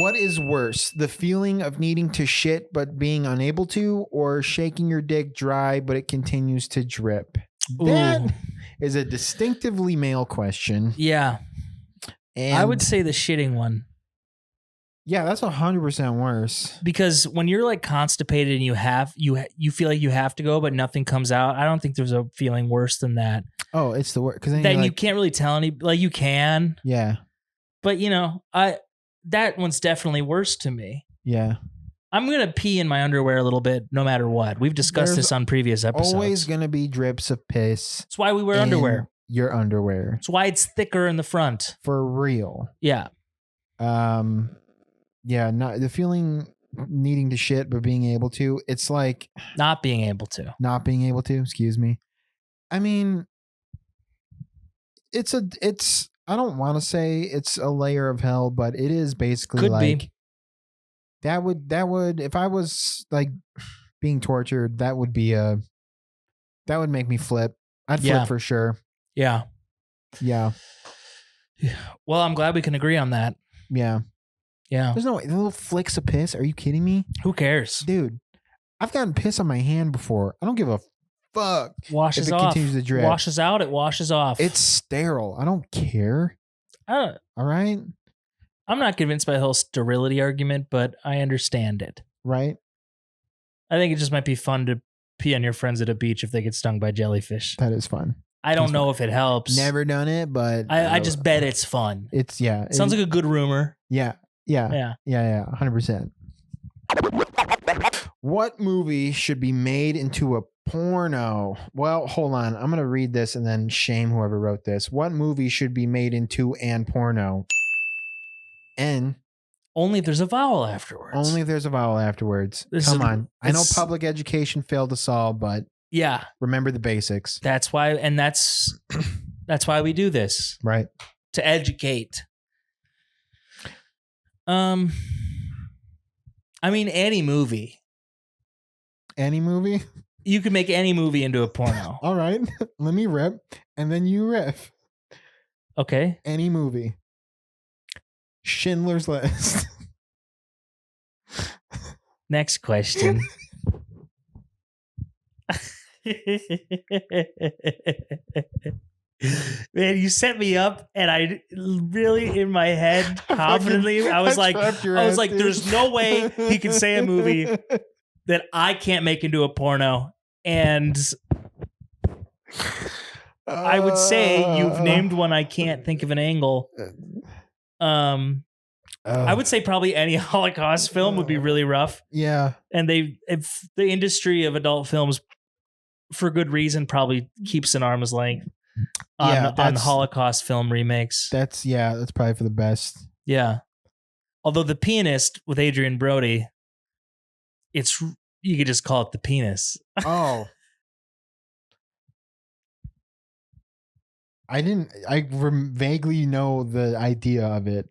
What is worse, the feeling of needing to shit but being unable to, or shaking your dick dry but it continues to drip? That is a distinctively male question. Yeah. And I would say the shitting one. Yeah, that's 100% worse. Because when you're like constipated and you feel like you have to go, but nothing comes out, I don't think there's a feeling worse than that. Oh, it's the worst. Because then you can't really tell any, like you can. Yeah. But that one's definitely worse to me. Yeah. I'm going to pee in my underwear a little bit no matter what. We've discussed this on previous episodes. Always going to be drips of piss. That's why we wear underwear. Your underwear. That's why it's thicker in the front. For real. Yeah. Yeah, not the feeling needing to shit but being able to. It's like not being able to. Not being able to, excuse me. I mean, it's I don't want to say it's a layer of hell, but it is basically Could like be. that would if I was like being tortured, that would make me flip. I'd flip for sure. Yeah. Yeah. Well, I'm glad we can agree on that. Yeah. Yeah. There's no way. The little flicks of piss. Are you kidding me? Who cares? Dude, I've gotten piss on my hand before. I don't give a fuck. Washes if it off. Continues to drip. Washes out. It washes off. It's sterile. I don't care. All right. I'm not convinced by the whole sterility argument, but I understand it. Right. I think it just might be fun to pee on your friends at a beach if they get stung by jellyfish. That is fun. I don't know if it helps. Never done it, but I just bet it's fun. It's Sounds like a good rumor. Yeah. 100%. What movie should be made into a porno? Well, hold on. I'm going to read this and then shame whoever wrote this. What movie should be made into an porno? N. Only if there's a vowel afterwards. Only if there's a vowel afterwards. Come on. I know public education failed us all, but yeah, remember the basics. That's why, and that's why we do this. Right. To educate. I mean, any movie. Any movie? You could make any movie into a porno. All right. Let me rip, and then you riff. Okay. Any movie. Schindler's List. Next question. Man, you set me up, and I really, in my head, confidently, I was like, there's no way he can say a movie that I can't make into a porno. And I would say you've named one. I can't think of an angle. I would say probably any Holocaust film would be really rough. Yeah. And if the industry of adult films, for good reason, probably keeps an arm's length on Holocaust film remakes. That's probably for the best. Yeah. Although The Pianist with Adrian Brody, you could just call it The Penis. Oh. I vaguely know the idea of it.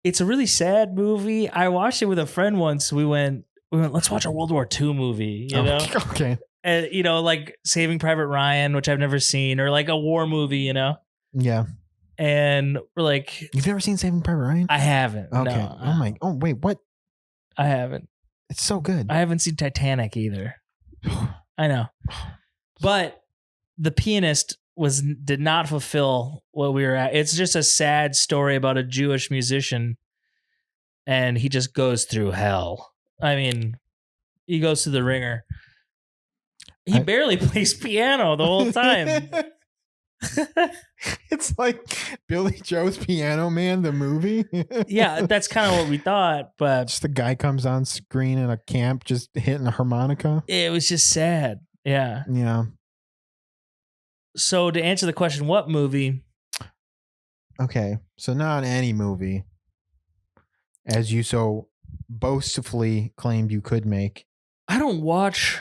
It's a really sad movie. I watched it with a friend once. We went, let's watch a World War II movie, you know? Okay. And, like Saving Private Ryan, which I've never seen, or like a war movie, you know? Yeah. And we're like... You've never seen Saving Private Ryan? I haven't. Okay. No. Oh, wait, what? I haven't. It's so good. I haven't seen Titanic either. I know. But The Pianist did not fulfill what we were at. It's just a sad story about a Jewish musician, and he just goes through hell. I mean, he goes through the ringer. He barely plays piano the whole time. It's like Billy Joe's Piano Man, the movie. Yeah, that's kind of what we thought, but just the guy comes on screen in a camp just hitting a harmonica. It was just sad. Yeah. Yeah. So to answer the question, what movie? Okay, so not any movie, as you so boastfully claimed you could make. I don't watch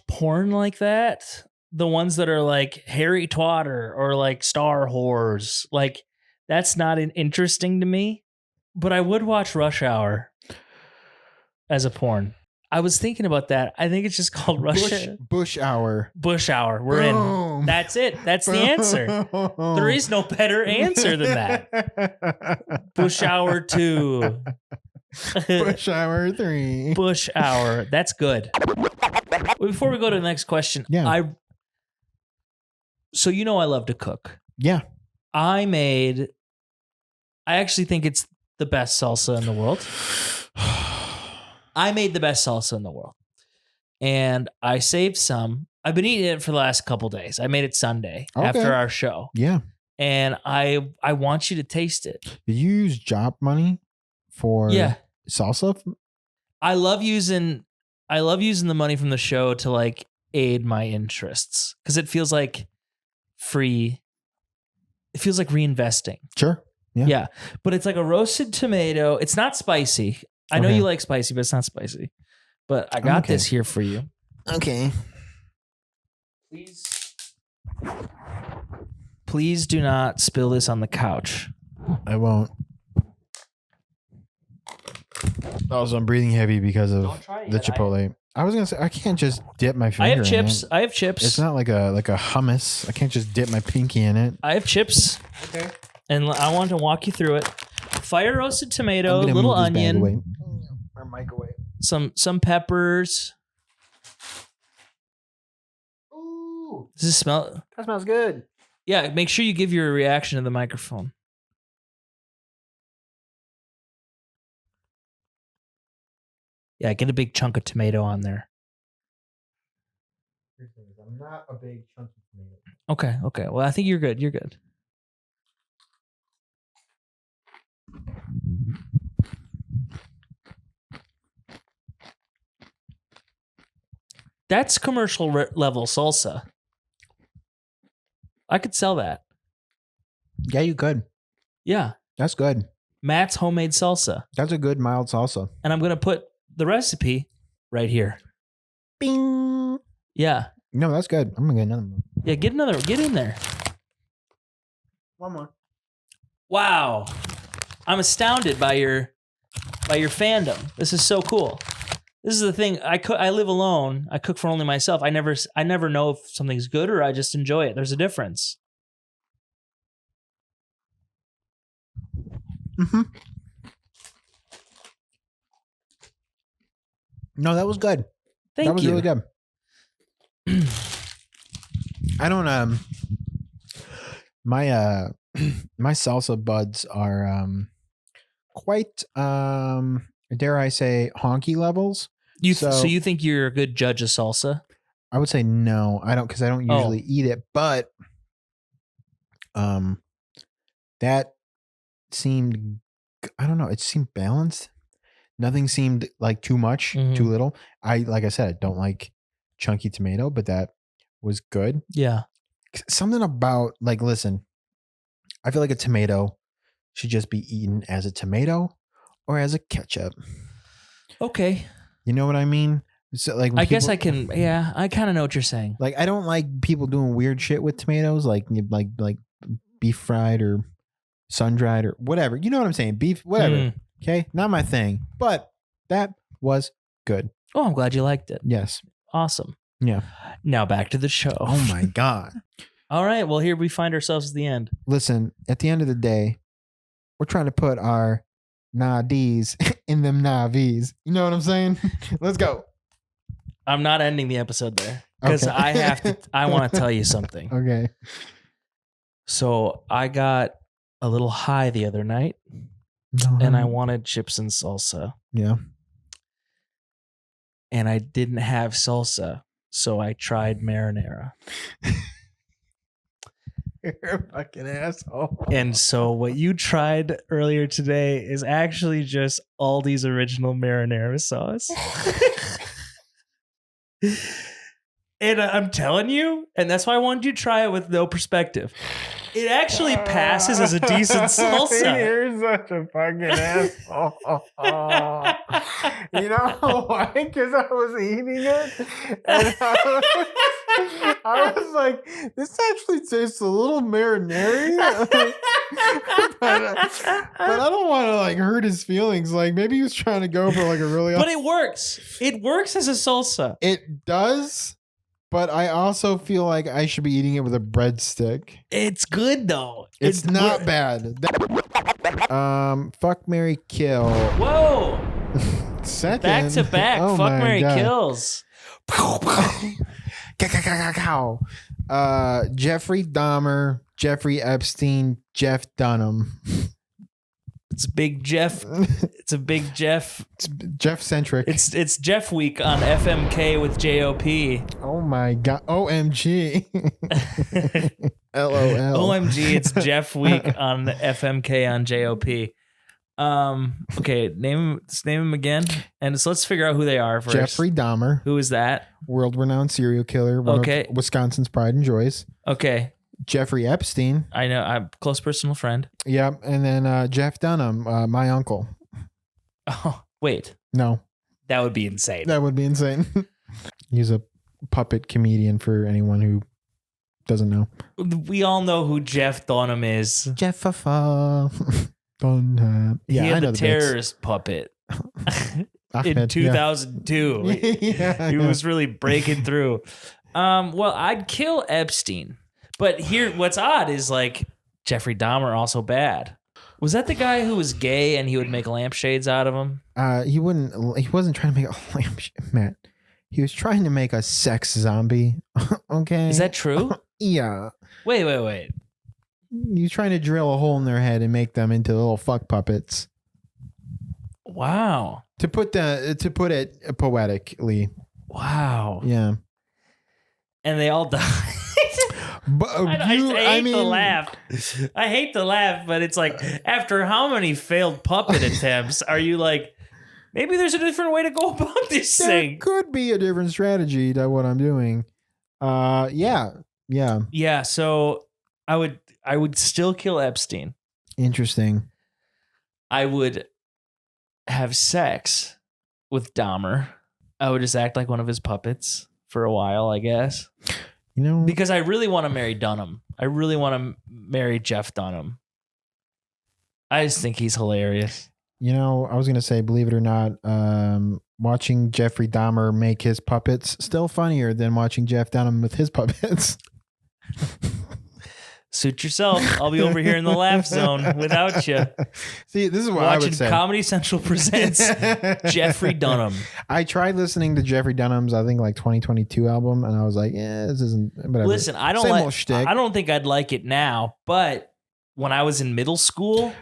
porn like that. The ones that are like Harry Twatter or like Star Whores, like that's not interesting to me. But I would watch Rush Hour as a porn. I was thinking about that. I think it's just called Russia. Bush hour. Bush hour. We're in. Boom. That's it. That's the answer. There is no better answer than that. Bush hour 2. Bush hour 3. Bush hour. That's good. Before we go to the next question, Yeah. So you know I love to cook. Yeah. I actually think it's the best salsa in the world. I made the best salsa in the world. And I saved some. I've been eating it for the last couple days. I made it Sunday after our show. Yeah. And I want you to taste it. Did you use job money for salsa? I love using the money from the show to like aid my interests because it feels like free. It feels like reinvesting. Sure. Yeah. Yeah. But it's like a roasted tomato. It's not spicy. I know you like spicy, but it's not spicy. But I got this here for you. Okay. Please do not spill this on the couch. I won't. Also, I'm breathing heavy because of the Chipotle. I was gonna say I can't just dip my finger. I have chips. I have chips. It's not like a hummus. I can't just dip my pinky in it. I have chips. Okay. And I want to walk you through it. Fire roasted tomato, little onion, or microwave. some peppers. Ooh, Does it smell? that smells good. Yeah, make sure you give your reaction to the microphone. Yeah, get a big chunk of tomato on there. I'm not a big chunky tomato. Okay. Well, I think you're good. You're good. That's commercial level salsa. I could sell that. Yeah, you could. Yeah. That's good. Matt's homemade salsa. That's a good mild salsa. And I'm going to put the recipe right here. Bing. Yeah. No, that's good. I'm gonna get another one. Yeah, get in there. One more. Wow. I'm astounded by your fandom. This is so cool. This is the thing. I live alone. I cook for only myself. I never know if something's good or I just enjoy it. There's a difference. Mm-hmm. No, that was good. Thank you. That was really good. I don't my my salsa buds are quite dare I say honky levels. So you think you're a good judge of salsa? I would say no. I don't, because I don't usually eat it, but that seemed, I don't know, it seemed balanced. Nothing seemed like too much, too little. Like I said, I don't like chunky tomato, but that was good. Yeah. Something about, like, listen, I feel like a tomato should just be eaten as a tomato or as a ketchup. Okay. You know what I mean? So, like, I guess I can. Yeah, I kind of know what you're saying. Like, I don't like people doing weird shit with tomatoes, like beef fried or sun dried or whatever. You know what I'm saying? Beef, whatever. Okay, not my thing, but that was good. Oh, I'm glad you liked it. Yes. Awesome. Yeah. Now back to the show. Oh my God. All right. Well, here we find ourselves at the end. Listen, at the end of the day, we're trying to put our nah-dees in them nah-vees. You know what I'm saying? Let's go. I'm not ending the episode there because I want to tell you something. Okay. So I got a little high the other night and I wanted chips and salsa. Yeah. And I didn't have salsa. So I tried marinara. You're a fucking asshole. And so what you tried earlier today is actually just Aldi's original marinara sauce. And I'm telling you, and that's why I wanted you to try it with no perspective. It actually passes as a decent salsa. You're such a fucking asshole. You know why? Because I was eating it. And I was like, this actually tastes a little marinara. but I don't want to like hurt his feelings. Like maybe he was trying to go for like a really. But it works. It works as a salsa. It does. But I also feel like I should be eating it with a breadstick. It's good though. It's not bad. Fuck, marry, kill. Whoa. Second. Back to back. Oh Fuck, my marry, God. kills. Jeffrey Dahmer, Jeffrey Epstein, Jeff Dunham. It's big Jeff. It's a big Jeff. It's Jeff centric. It's Jeff week on FMK with JOP. Oh my God. OMG. LOL. OMG, it's Jeff week on FMK on JOP. Okay, let's name him again. And so let's figure out who they are first. Jeffrey Dahmer. Who is that? World-renowned serial killer. One of Wisconsin's pride and joys. Okay. Jeffrey Epstein. I know. I'm a close personal friend. Yep. And then Jeff Dunham, my uncle. Oh, wait. No. That would be insane. That would be insane. He's a puppet comedian for anyone who doesn't know. We all know who Jeff Dunham is. Jeff Dunham. Yeah, he had I know the terrorist puppet in 2002. Yeah, he was really breaking through. Well, I'd kill Epstein. But here, what's odd is like Jeffrey Dahmer also bad. Was that the guy who was gay and he would make lampshades out of him? He wasn't trying to make a lampshade, Matt. He was trying to make a sex zombie. Okay. Is that true? Yeah. Wait. He was trying to drill a hole in their head and make them into little fuck puppets. Wow. To put it poetically. Wow. Yeah. And they all died. But I hate to laugh. I hate to laugh, but it's like after how many failed puppet attempts are you like, maybe there's a different way to go about this thing? There could be a different strategy to what I'm doing. Yeah. So I would still kill Epstein. Interesting. I would have sex with Dahmer. I would just act like one of his puppets for a while, I guess. You know, because I really want to marry Dunham. I really want to marry Jeff Dunham. I just think he's hilarious. You know, I was going to say, believe it or not, watching Jeffrey Dahmer make his puppets still funnier than watching Jeff Dunham with his puppets. Suit yourself. I'll be over here in the laugh zone without you. See, this is what I would say. Comedy Central presents Jeffrey Dunham. I tried listening to Jeffrey Dunham's, I think, like 2022 album, and I was like, yeah, this isn't. Whatever. Listen, I don't think I'd like it now, but when I was in middle school,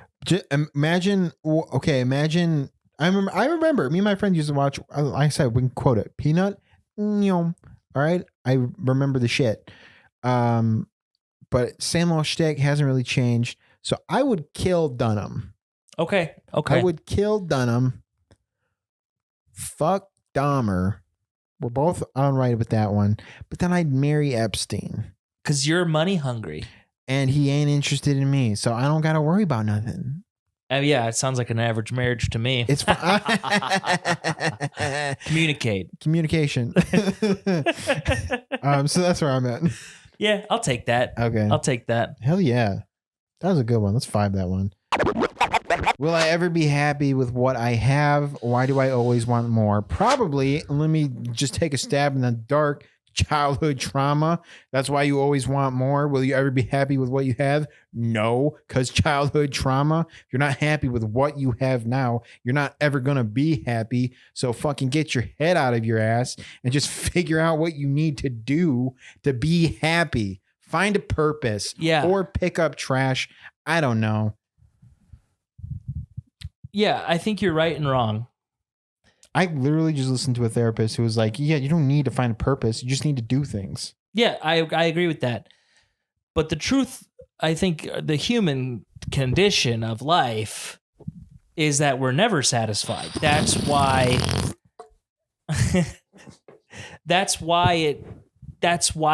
imagine. I remember. Me and my friend used to watch. Like I said, we can quote it. Peanut. All right, I remember the shit. But Samuel Shtick hasn't really changed. So I would kill Dunham. Okay. I would kill Dunham. Fuck Dahmer. We're both on right with that one. But then I'd marry Epstein. Because you're money hungry. And he ain't interested in me. So I don't got to worry about nothing. Yeah, it sounds like an average marriage to me. It's Communication. So that's where I'm at. Yeah, I'll take that. Okay. I'll take that. Hell yeah. That was a good one. Let's 5 that one. Will I ever be happy with what I have? Why do I always want more? Probably, let me just take a stab in the dark. Childhood trauma. That's why you always want more. Will you ever be happy with what you have? No, because childhood trauma. If you're not happy with what you have now, you're not ever going to be happy. So fucking get your head out of your ass and just figure out what you need to do to be happy. Find a purpose. Yeah. Or pick up trash. I don't know. Yeah, I think you're right and wrong. I literally just listened to a therapist who was like, yeah, you don't need to find a purpose. You just need to do things. Yeah, I agree with that. But the truth, I think the human condition of life is that we're never satisfied. That's why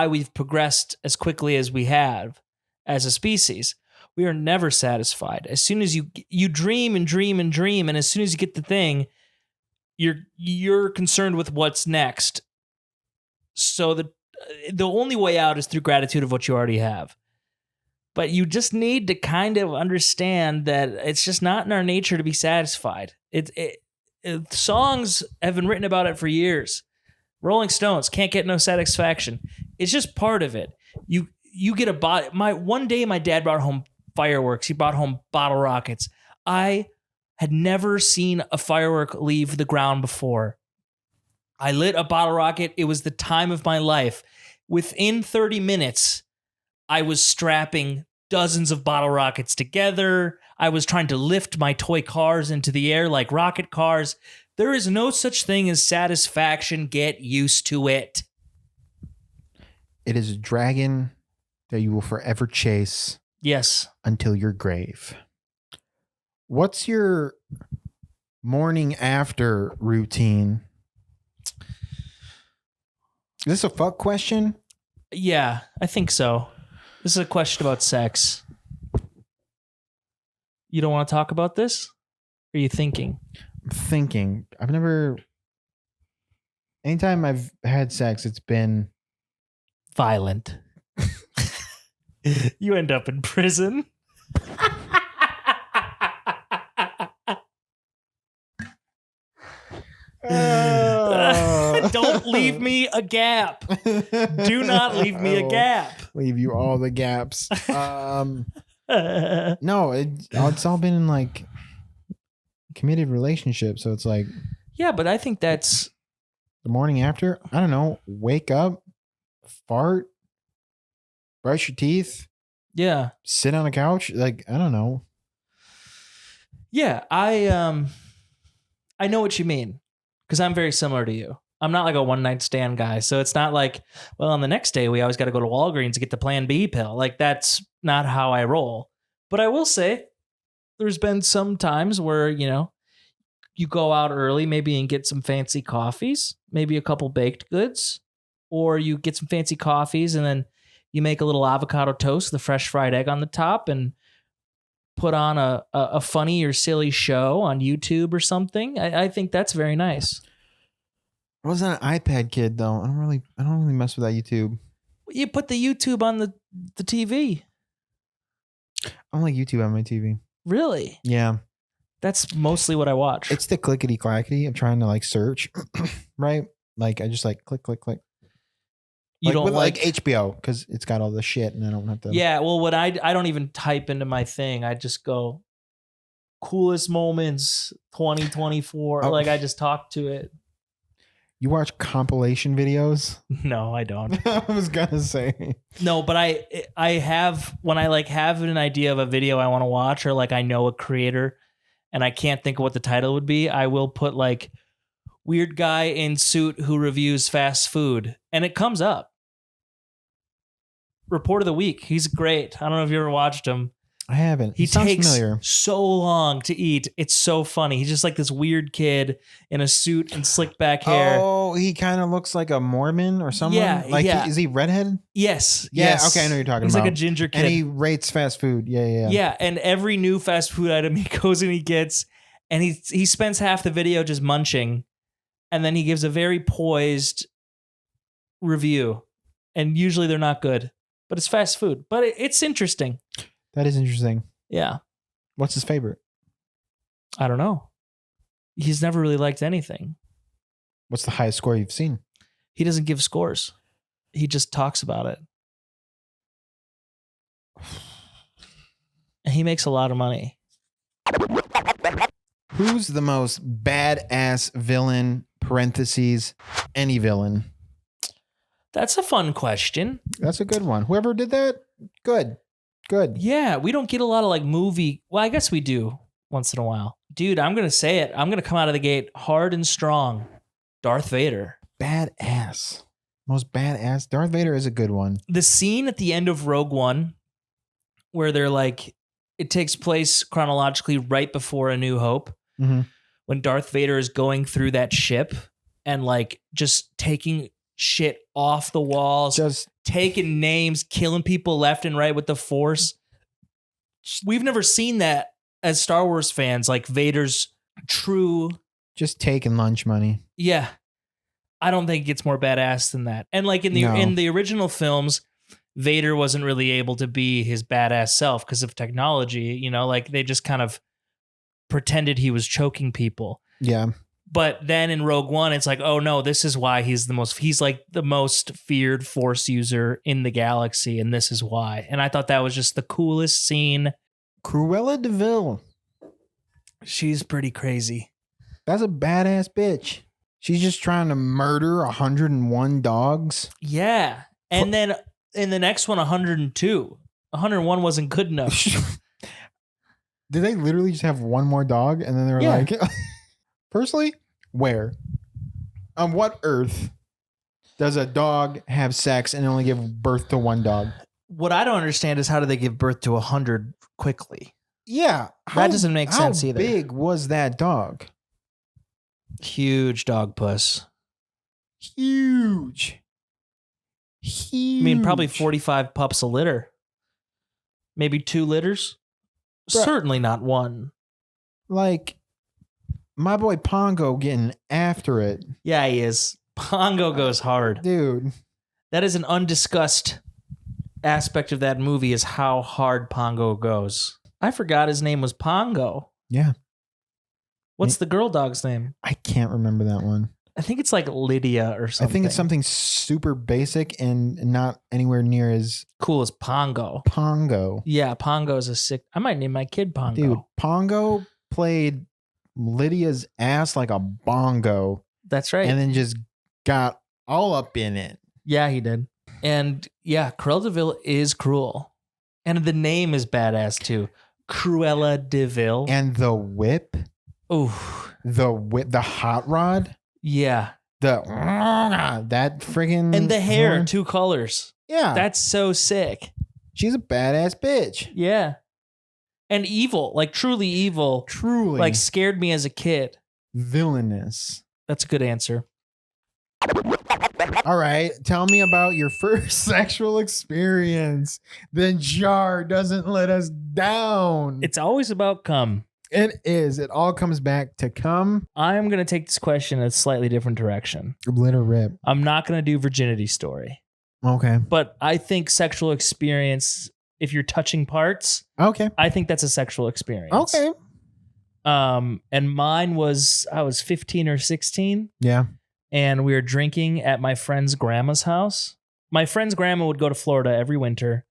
we've progressed as quickly as we have as a species. We are never satisfied. As soon as you dream and dream and dream, and as soon as you get the thing, you're concerned with what's next. So the only way out is through gratitude of what you already have. But you just need to kind of understand that it's just not in our nature to be satisfied. Songs have been written about it for years. Rolling Stones, can't get no satisfaction. It's just part of it. You get a bottle. One day my dad brought home fireworks. He brought home bottle rockets. I had never seen a firework leave the ground before. I lit a bottle rocket. It was the time of my life. Within 30 minutes, I was strapping dozens of bottle rockets together. I was trying to lift my toy cars into the air like rocket cars. There is no such thing as satisfaction. Get used to it. It is a dragon that you will forever chase. Yes. Until your grave. What's your morning after routine? Is this a fuck question? Yeah, I think so. This is a question about sex. You don't want to talk about this? Or are you thinking? I'm thinking. Anytime I've had sex, it's been violent. You end up in prison. Don't leave me a gap. Do not leave me a gap. Leave you all the gaps. No, it's all been in like committed relationships. So it's like, yeah, but I think that's the morning after. I don't know. Wake up, fart, brush your teeth. Yeah. Sit on a couch. Like, I don't know. Yeah, I know what you mean. Because I'm very similar to you. I'm not like a one-night stand guy. So it's not like, well, on the next day, we always got to go to Walgreens to get the Plan B pill. Like, that's not how I roll. But I will say, there's been some times where, you go out early maybe and get some fancy coffees, maybe a couple baked goods, or you get some fancy coffees and then you make a little avocado toast with a fresh fried egg on the top and put on a funny or silly show on YouTube or something. I think that's very nice. I wasn't an iPad kid though. I don't really mess with that YouTube. You put the YouTube on the TV. I don't like YouTube on my TV. Really? Yeah. That's mostly what I watch. It's the clickety clackety. I'm trying to like search, right? Like I just like click. You don't like HBO because it's got all the shit and I don't have to. Yeah, well, what I don't even type into my thing. I just go coolest moments 2024. Oh. Like I just talk to it. You watch compilation videos? No, I don't. I was gonna say no, but I have when I like have an idea of a video I want to watch or like I know a creator and I can't think of what the title would be. I will put like weird guy in suit who reviews fast food and it comes up. Report of the Week. He's great. I don't know if you ever watched him. I haven't. He sounds takes familiar. so long to eat. It's so funny. He's just like this weird kid in a suit and slick back hair. Oh, he kind of looks like a Mormon or someone. Yeah, like yeah. Is he redheaded? Yes. Yeah. Yes. Okay, I know who you're talking He's about. like a ginger kid. And he rates fast food. Yeah. Yeah, and every new fast food item he goes and he gets, and he spends half the video just munching, and then he gives a very poised review, and usually they're not good. But it's fast food. But it's interesting. That is interesting. Yeah. What's his favorite? I don't know. He's never really liked anything. What's the highest score you've seen? He doesn't give scores. He just talks about it. And he makes a lot of money. Who's the most badass villain, parentheses, any villain? That's a fun question. That's a good one. Whoever did that, good. Yeah, we don't get a lot of like movie. Well, I guess we do once in a while. Dude, I'm going to say it. I'm going to come out of the gate hard and strong. Darth Vader. Badass. Most badass. Darth Vader is a good one. The scene at the end of Rogue One where they're like, it takes place chronologically right before A New Hope. Mm-hmm. When Darth Vader is going through that ship and like just taking shit off the walls, Just taking names, killing people left and right with the Force. We've never seen that as Star Wars fans, like Vader's true. Just taking lunch money. Yeah. I don't think it gets more badass than that. And like in No. the original films, Vader wasn't really able to be his badass self because of technology, you know, like they just kind of pretended he was choking people. Yeah. But then in Rogue One, it's like, oh no, this is why he's like the most feared Force user in the galaxy, and this is why. And I thought that was just the coolest scene. Cruella de Vil. She's pretty crazy. That's a badass bitch. She's just trying to murder 101 dogs. Yeah. And then in the next one, 102. 101 wasn't good enough. Did they literally just have one more dog? And then they were like, personally, where? On what earth does a dog have sex and only give birth to one dog? What I don't understand is how do they give birth to 100 quickly? Yeah. That doesn't make sense either. How big was that dog? Huge dog puss. Huge. I mean, probably 45 pups a litter. Maybe 2 litters. Bruh. Certainly not 1. Like, my boy Pongo getting after it. Yeah, he is. Pongo goes hard. Dude. That is an undiscussed aspect of that movie is how hard Pongo goes. I forgot his name was Pongo. Yeah. What's the girl dog's name? I can't remember that one. I think it's like Lydia or something. I think it's something super basic and not anywhere near as cool as Pongo. Pongo. Yeah, Pongo's a sick. I might name my kid Pongo. Dude, Pongo played Lydia's ass like a bongo. That's right. And then just got all up in it. Yeah, he did. And yeah, Cruella de Vil is cruel. And the name is badass too. Cruella de Vil. And the whip. Ooh. The whip, the hot rod. Yeah. That friggin' and the hair, horn. 2 colors. Yeah. That's so sick. She's a badass bitch. Yeah. And evil, like truly evil. Truly. Like scared me as a kid. Villainous. That's a good answer. All right. Tell me about your first sexual experience. The jar doesn't let us down. It's always about cum. It is. It all comes back to cum. I'm going to take this question in a slightly different direction. Let her rip. I'm not going to do virginity story. Okay. But I think sexual experience, if you're touching parts, okay, I think that's a sexual experience. Okay. And mine was, I was 15 or 16. Yeah. And we were drinking at my friend's grandma's house. My friend's grandma would go to Florida every winter,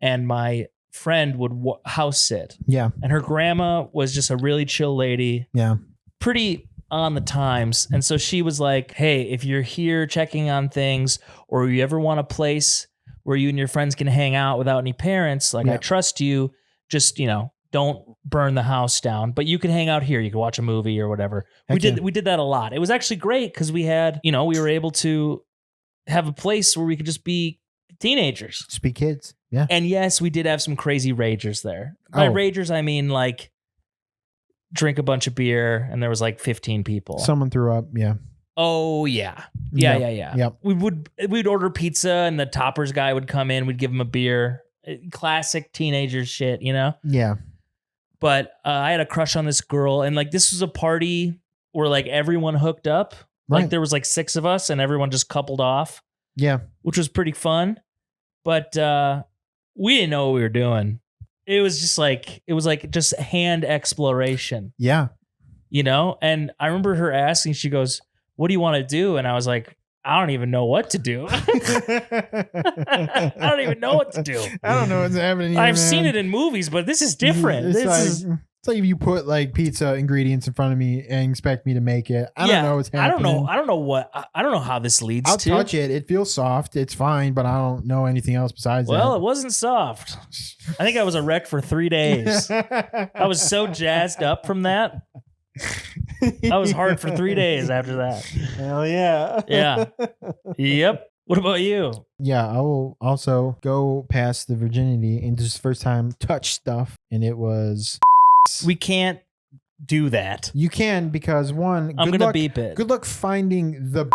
and my friend would house sit. Yeah. And her grandma was just a really chill lady. Yeah. Pretty on the times. And so she was like, hey, if you're here checking on things, or you ever want a place where you and your friends can hang out without any parents, like I trust you, just, you know, don't burn the house down, but you can hang out here. You can watch a movie or whatever. We did that a lot. It was actually great because we had, you know, we were able to have a place where we could just be teenagers. Just be kids. Yeah. And yes, we did have some crazy ragers there. By ragers, I mean like drink a bunch of beer and there was like 15 people. Someone threw up. Yeah. Oh yeah. Yeah. Yep. We'd order pizza and the toppers guy would come in. We'd give him a beer. Classic teenager shit, you know? Yeah. But I had a crush on this girl, and like this was a party where like everyone hooked up. Right. Like there was like 6 of us and everyone just coupled off. Yeah. Which was pretty fun. But we didn't know what we were doing. It was just hand exploration. Yeah. You know? And I remember her asking, she goes, what do you want to do? And I was like, I don't even know what to do. I don't even know what to do. I don't know what's happening here, I've seen it in movies, but this is different. It's like if you put like pizza ingredients in front of me and expect me to make it. I don't know what's happening. I don't know how this leads I'll to. I'll touch it. It feels soft. It's fine, but I don't know anything else besides that. Well, it wasn't soft. I think I was a wreck for 3 days. I was so jazzed up from that. I was hard for 3 days after that. Hell yeah. Yeah. Yep. What about you? Yeah, I will also go past the virginity and just first time touch stuff, and it was. We can't do that. You can because one. I'm gonna beep it. Good luck finding the.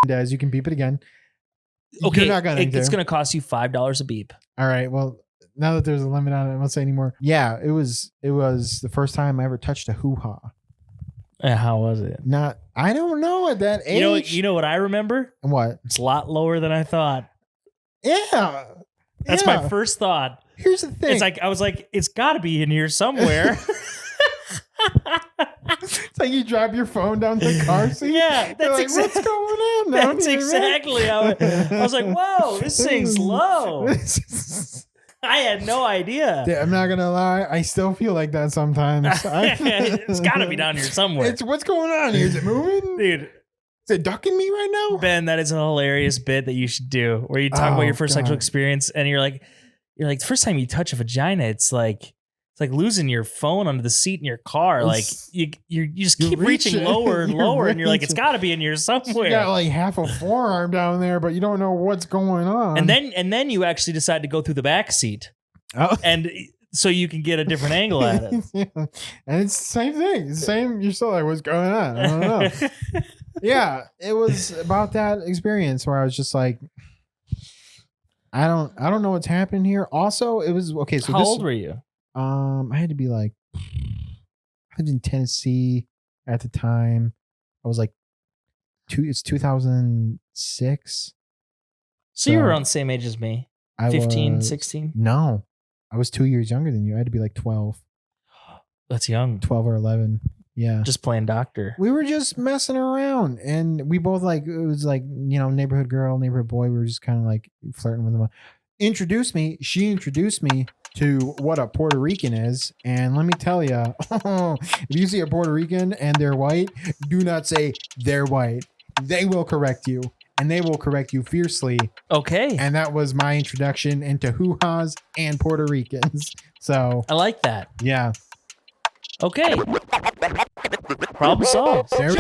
As you can beep it again. Okay, You're not going it's gonna cost you $5 a beep. All right. Well, now that there's a limit on it, I won't say anymore. Yeah, it was the first time I ever touched a hoo-ha. How was it? Not, I don't know at that age. You know what I remember? What? It's a lot lower than I thought. Yeah. That's my first thought. Here's the thing. It's like, I was like, it's got to be in here somewhere. It's like you drop your phone down the car seat. Yeah, that's like, what's going on? That's exactly how I was like, whoa, this thing's low. I had no idea. I'm not gonna lie, I still feel like that sometimes. It's got to be down here somewhere. It's what's going on here? Is it moving? Dude, is it ducking me right now? Ben, that is a hilarious bit that you should do where you talk about your first sexual experience and you're like, the first time you touch a vagina, it's like losing your phone under the seat in your car. Like you just keep reaching lower and lower, and you're like, it's got to be in here somewhere. You got like half a forearm down there, but you don't know what's going on. And then you actually decide to go through the back seat, and so you can get a different angle at it. Yeah. And it's the same thing. It's the same. You're still like, what's going on? I don't know. Yeah, it was about that experience where I was just like, I don't know what's happening here. Also, it was okay. So how old were you? I had to be like, I lived in Tennessee at the time. I was like, it's 2006. So you were around the same age as me. 15, 16? No, I was 2 years younger than you. I had to be like 12. That's young. 12 or 11. Yeah. Just playing doctor. We were just messing around, and we both like, it was like, neighborhood girl, neighborhood boy. We were just kind of like flirting with them. She introduced me to what a Puerto Rican is. And let me tell you, if you see a Puerto Rican and they're white, do not say they're white. They will correct you, and they will correct you fiercely. Okay. And that was my introduction into hoo-has and Puerto Ricans. So I like that. Yeah. Okay. Problem solved. There